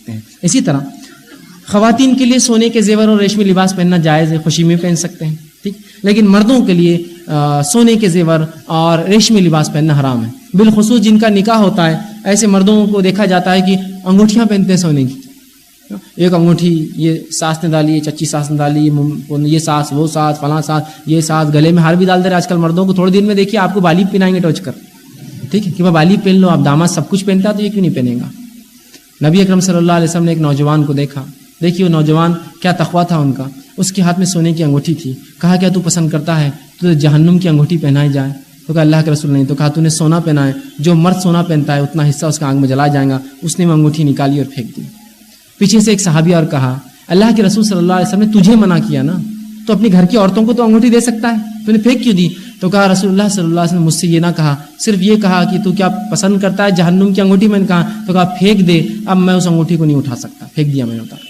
سکتے ہیں. اسی طرح خواتین کے لیے سونے کے زیور اور ریشمی لباس پہننا جائز ہے, خوشی میں پہن سکتے ہیں, ٹھیک. لیکن مردوں کے لیے سونے کے زیور اور ریشمی لباس پہننا حرام ہے. بالخصوص جن کا نکاح ہوتا ہے, ایسے مردوں کو دیکھا جاتا ہے کہ انگوٹھیاں پہنتے ہیں سونے کی. ایک انگوٹھی یہ ساس نے ڈالی, چچی ساس نے ڈالی, یہ ساس وہ ساس فلاں ساس یہ ساس, گلے میں ہار بھی ڈال دے رہے آج کل مردوں کو. تھوڑے دن میں دیکھیے آپ کو بالی پہنائیں گے ٹوچ کر, ٹھیک ہے, کہ وہ بالی پہن لو. آپ داماد سب کچھ پہنتا ہے تو یہ کیوں نہیں پہنے گا. نبی اکرم صلی اللہ علیہ وسلم نے ایک نوجوان کو دیکھا, دیکھیے وہ نوجوان کیا تقویٰ تھا ان کا. اس کے ہاتھ میں سونے کی انگوٹھی تھی. کہا کیا تو پسند کرتا ہے تو جہنم کی انگوٹھی پہنائی جائے؟ تو کہا اللہ کے رسول نہیں. تو کہا تو نے سونا پہنا ہے, جو مرد سونا پہنتا ہے اتنا حصہ اس کا آنکھ میں جلا جائے گا. اس نے وہ انگوٹھی نکالی اور پھینک دی. پیچھے سے ایک صحابی اور کہا اللہ کے رسول صلی اللہ علیہ وسلم نے تجھے منع کیا نا, تو اپنی گھر کی عورتوں کو تو انگوٹھی دے سکتا ہے, تو نے پھینک کیوں دی؟ تو کہا رسول اللہ صلی اللہ علیہ وسلم مجھ سے یہ نہ کہا, صرف یہ کہا کہ تو کیا پسند کرتا ہے جہنم کی انگوٹھی. میں نے کہا تو کہا پھینک دے. اب میں اس انگوٹھی کو نہیں اٹھا سکتا, پھینک دیا میں نے اتار.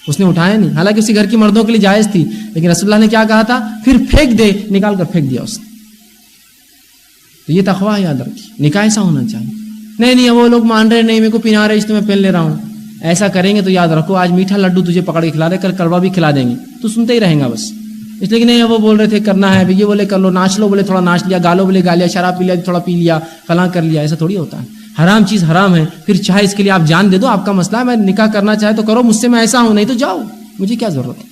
اس نے اٹھایا نہیں, حالانکہ اسی گھر کی مردوں کے لیے جائز تھی, لیکن رسول اللہ نے کیا کہا تھا, پھر پھینک دے, نکال کر پھینک دیا اس نے. تو یہ تقویٰ یاد رکھیے, نکاح ایسا ہونا چاہیے. نہیں وہ لوگ مان رہے نہیں, میرے کو پہنا رہے اس میں پہن لے رہا ہوں. ایسا کریں گے تو یاد رکھو آج میٹھا لڈو تجھے پکڑ کے کھلا رہے, کل کڑوا بھی کھلا دیں گے, تو سنتے ہی رہیں گا بس. اس لیے کہ نہیں وہ بول رہے تھے کرنا ہے, یہ بولے کر لو, ناچ لو بولے تھوڑا ناچ لیا, گالو بولے گا لیا, شراب پی لیا تھوڑا پی لیا, فلاں کر لیا. ایسا تھوڑی ہوتا ہے. حرام چیز حرام ہے, پھر چاہے اس کے لیے آپ جان دے دو, آپ کا مسئلہ ہے. میں نکاح کرنا چاہے تو کرو, مجھ سے میں ایسا ہوں, نہیں تو جاؤ, مجھے کیا ضرورت ہے,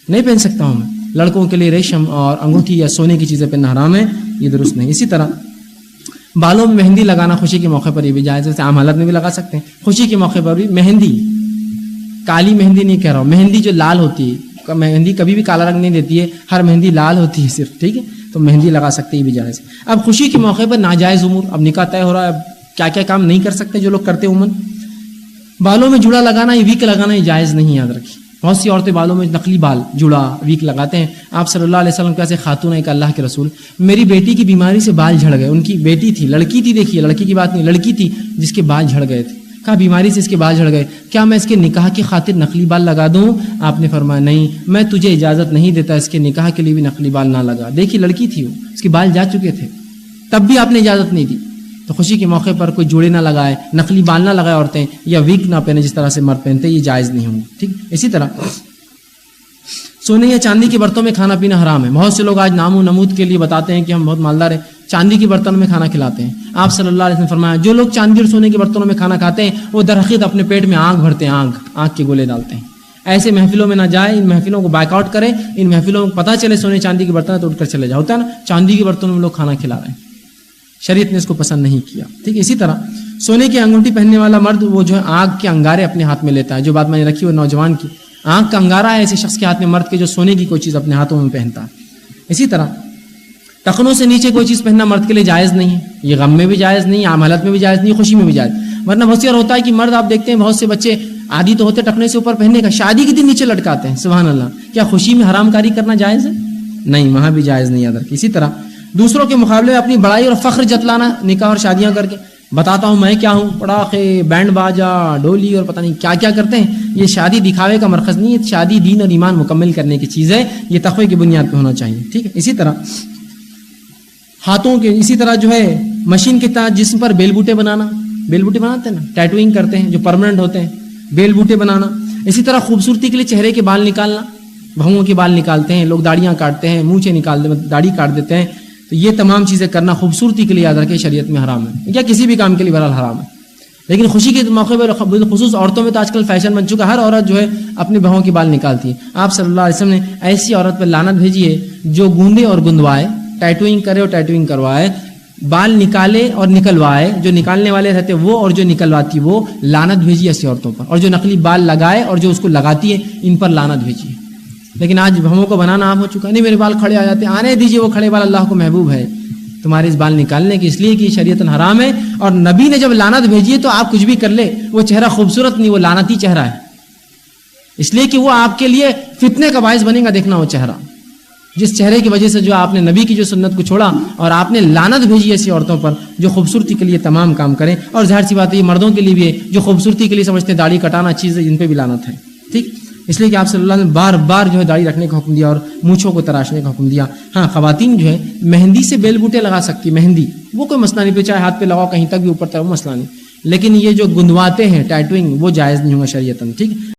نہیں پہن سکتا ہوں میں. لڑکوں کے لیے ریشم اور انگوٹھی یا سونے کی چیزیں پہننا حرام ہے, یہ درست نہیں. اسی طرح بالوں میں مہندی لگانا خوشی کے موقع پر یہ بھی جائز ہے, عام حالت میں بھی لگا سکتے ہیں. خوشی کے موقع پر بھی مہندی, کالی مہندی نہیں کہہ رہا ہوں, مہندی جو لال ہوتی ہے, مہندی کبھی بھی کالا رنگ نہیں دیتی ہے, ہر مہندی لال ہوتی ہے صرف, ٹھیک ہے, تو مہندی لگا سکتے یہ بھی جائز ہے. اب خوشی کے موقع پر ناجائز امور, اب نکاح طے ہو رہا ہے, کیا کیا کام نہیں کر سکتے جو لوگ کرتے عموماً. بالوں میں جوڑا لگانا, یہ ویک لگانا یہ جائز نہیں, یاد رکھیے. بہت سی عورتیں بالوں میں نقلی بال جوڑا ویک لگاتے ہیں. آپ صلی اللہ علیہ وسلم کیسے خاتون ہے کہ اللہ کے رسول میری بیٹی کی بیماری سے بال جھڑ گئے. ان کی بیٹی تھی, لڑکی تھی, دیکھیے لڑکی کی بات نہیں, لڑکی تھی جس کے بال جھڑ گئے تھے. کہا بیماری سے اس کے بال جھڑ گئے, کیا میں اس کے نکاح کی خاطر نقلی بال لگا دوں؟ آپ نے فرمایا نہیں, میں تجھے اجازت نہیں دیتا, اس کے نکاح کے لیے بھی نقلی بال نہ لگا. دیکھیے لڑکی تھی وہ, اس کے بال جا چکے تھے, تب بھی آپ نے اجازت نہیں دی. تو خوشی کے موقع پر کوئی جوڑے نہ لگائے, نقلی بال نہ لگائے عورتیں, یا ویک نہ پہنے جس طرح سے مرد پہنتے, یہ جائز نہیں ہوں گے, ٹھیک. اسی طرح سونے یا چاندی کے برتنوں میں کھانا پینا حرام ہے. بہت سے لوگ آج نام و نمود کے لیے بتاتے ہیں کہ ہم بہت مالدار ہیں, چاندی کے برتنوں میں کھانا کھلاتے ہیں. آپ صلی اللہ علیہ وسلم نے فرمایا جو لوگ چاندی اور سونے کے برتنوں میں کھانا کھاتے ہیں وہ درحقیقت اپنے پیٹ میں آگ بھرتے ہیں, آگ کے گولے ڈالتے ہیں. ایسے محفلوں میں نہ جائے, ان محفلوں کو بائک آؤٹ کریں. ان محفلوں کو پتہ چلے سونے چاندی کے برتن تو اٹھ کر چلے جاؤ. ہوتا ہے نا چاندی کے برتنوں میں لوگ کھانا کھلا رہے ہیں, شریعت نے اس کو پسند نہیں کیا, ٹھیک. اسی طرح سونے کی انگوٹھی پہننے والا مرد وہ جو ہے آگ کے انگارے اپنے ہاتھ میں لیتا ہے. جو بات میں نے رکھی وہ نوجوان کی, آنکھ کا انگارہ ہے ایسے شخص کے ہاتھ میں, مرد کے جو سونے کی کوئی چیز اپنے ہاتھوں میں پہنتا ہے. اسی طرح ٹخنوں سے نیچے کوئی چیز پہننا مرد کے لیے جائز نہیں ہے. یہ غم میں بھی جائز نہیں, عام حالت میں بھی جائز نہیں, خوشی میں بھی جائز. ورنہ بہت سی اور ہوتا ہے کہ مرد آپ دیکھتے ہیں بہت سے بچے عادی تو ہوتے ٹخنے سے اوپر پہننے کا, شادی کے دن نیچے لٹکاتے ہیں. سبحان اللہ, کیا خوشی میں حرام کاری کرنا جائز ہے؟ نہیں, وہاں بھی جائز نہیں. یاد رکھیے. اسی طرح دوسروں کے مقابلے میں اپنی بڑائی اور فخر جتلانا, نکاح اور شادیاں کر کے بتاتا ہوں میں کیا ہوں, پڑاخے بینڈ باجا ڈولی اور پتہ نہیں کیا کیا کرتے ہیں. یہ شادی دکھاوے کا مرکز نہیں ہے, شادی دین اور ایمان مکمل کرنے کی چیز ہے. یہ تقوی کی بنیاد پہ ہونا چاہیے, ٹھیک ہے. اسی طرح ہاتھوں کے, اسی طرح جو ہے مشین کے تحت جسم پر بیل بوٹے بنانا, بیل بوٹے بناتے ہیں نا, ٹیٹوئنگ کرتے ہیں جو پرماننٹ ہوتے ہیں, بیل بوٹے بنانا. اسی طرح خوبصورتی کے لیے چہرے کے بال نکالنا, بہوؤں کے بال نکالتے ہیں لوگ, داڑیاں کاٹتے ہیں, مونچھیں نکالتے ہیں, داڑھی کاٹ دیتے ہیں. تو یہ تمام چیزیں کرنا خوبصورتی کے لیے یاد رکھے شریعت میں حرام ہے, یا کسی بھی کام کے لیے بہرحال حرام ہے. لیکن خوشی کے موقع پر خصوص عورتوں میں تو آج کل فیشن بن چکا, ہر عورت جو ہے اپنے بہوؤں کے بال نکالتی ہے. آپ صلی اللہ علیہ وسلم نے ایسی عورت پر لعنت بھیجی ہے جو گوندے اور گندوائے, ٹیٹوئنگ کرے اور ٹیٹوئنگ کروائے, بال نکالے اور نکلوائے, جو نکالنے والے رہتے وہ اور جو نکلواتی وہ, لعنت بھیجی ایسی عورتوں پر. اور جو نقلی بال لگائے اور جو اس کو لگاتی ہے ان پر لعنت بھیجی ہے. لیکن آج بہوؤں کو بنانا عام ہو چکا ہے, نہیں میرے بال کھڑے آ جاتے, آنے دیجیے وہ کھڑے بال اللہ کو محبوب ہے تمہارے اس بال نکالنے کی, اس لیے کہ شریعت حرام ہے. اور نبی نے جب لعنت بھیجی ہے تو آپ کچھ بھی کر لے, وہ چہرہ خوبصورت نہیں, وہ لعنتی چہرہ ہے, اس لیے کہ وہ آپ کے لیے فتنے کا باعث بنے گا. دیکھنا وہ چہرہ, جس چہرے کی وجہ سے جو آپ نے نبی کی جو سنت کو چھوڑا اور آپ نے لعنت بھیجی ایسی عورتوں پر جو خوبصورتی کے لیے تمام کام کریں. اور ظاہر سی بات ہے یہ مردوں کے لیے بھی ہے جو خوبصورتی کے لیے سمجھتے ہیں داڑھی کٹانا چیز ہے, جن پہ بھی لعنت ہے, ٹھیک. اس لیے کہ آپ صلی اللہ علیہ وسلم بار بار جو ہے داڑھی رکھنے کا حکم دیا اور مونچھوں کو تراشنے کا حکم دیا. ہاں خواتین جو ہے مہندی سے بیل بوٹے لگا سکتی, مہندی وہ کوئی مسئلہ نہیں, پہ چاہے ہاتھ پہ لگاؤ کہیں تک بھی اوپر تک, وہ مسئلہ نہیں. لیکن یہ جو گندواتے ہیں ٹیٹوئنگ وہ جائز نہیں ہوگا شریعتاً. ٹھیک.